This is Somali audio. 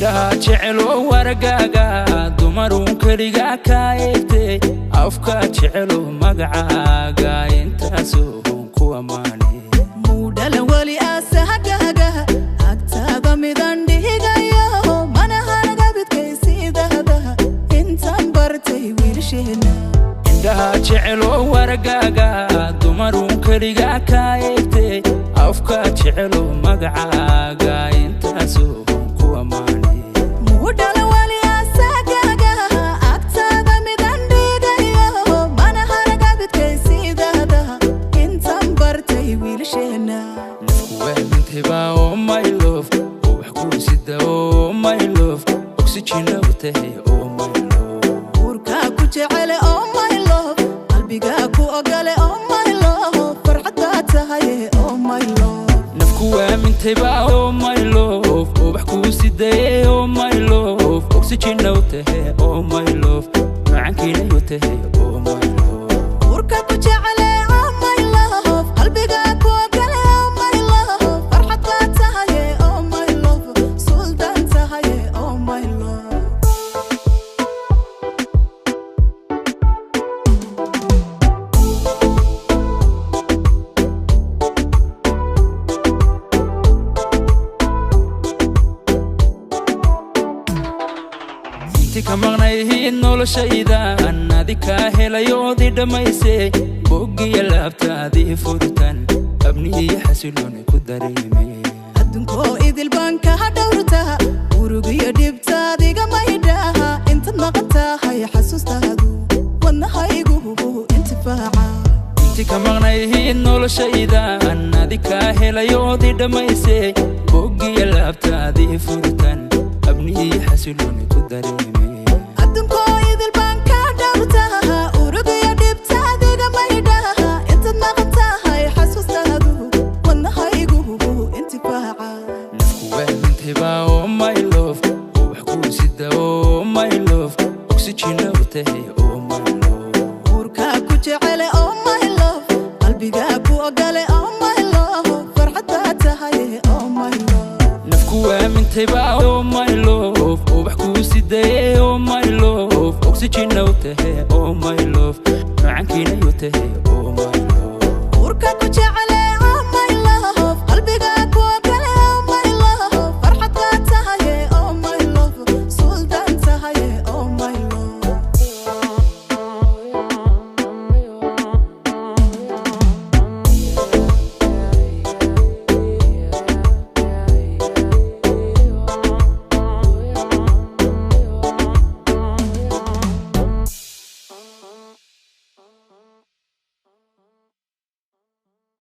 indhaha jecel oo wargaaga dumarun kaliga kaayte afka jecel oo magacaaga intaasoo ku amaanay mudala wali asahagaga agtaada midan dhigayo mana hanaga bidkaysiidada intaan bartay wiilsheena indhaha jecel oo wargaaga dumarun kaliga kaayte afka jecel oo magacaaga intaasoo ku amaanay mudala wali asahagaga agtaada midan dhigayo mana hanaga bidkaysiidada intaan bartay wiilsheena oh my love oh waxkuusida oh my love oxygen awtahay oh my love urka ku jecele oh my love qalbiga ku ogale oh my love farxada tahay oh my love nafku aamintayba oh my love oh waxkuusida oh my love oxygen awtahay oh my love macankina awtahay oh my love urka ku jecele oh my love qalbiga ku ogale oh my love farxada tahay oh my love sultan tahay oh my love tika maqnayhiin noloshaydan adika helayoodii dhammaysay boggiya laabtaadii furtan abnihiyo xasilooni ku dareemay adduunkoo idil baan ka dhawrtaa urugiyo dhibtaadiga maydhaha intaad maqan tahay xasuustaadu wadnahaygu intifaaca tika maqnayhiin noloshaydan adika helayoodii dhammaysay boggiya laabtaadii furtan abnihiyo xasilooni ku dareemay adduunkoo idil baan ka dhawrtaa urugiyo dhibtaadiga maydhaha intaad maqan tahay xasuustaadu wadnahaygu intifaaca nafku waamintayba oh my love oh waxkuusida oh my love oxygen awtahay oh my love urka ku jecele oh my love qalbiga ku ogale oh my love farxada tahay oh my love nafku aamintayba oh my love oh waxkuusida oh my love oxygen awtahay oh my love macankina awtahay oh my love urka ku jecele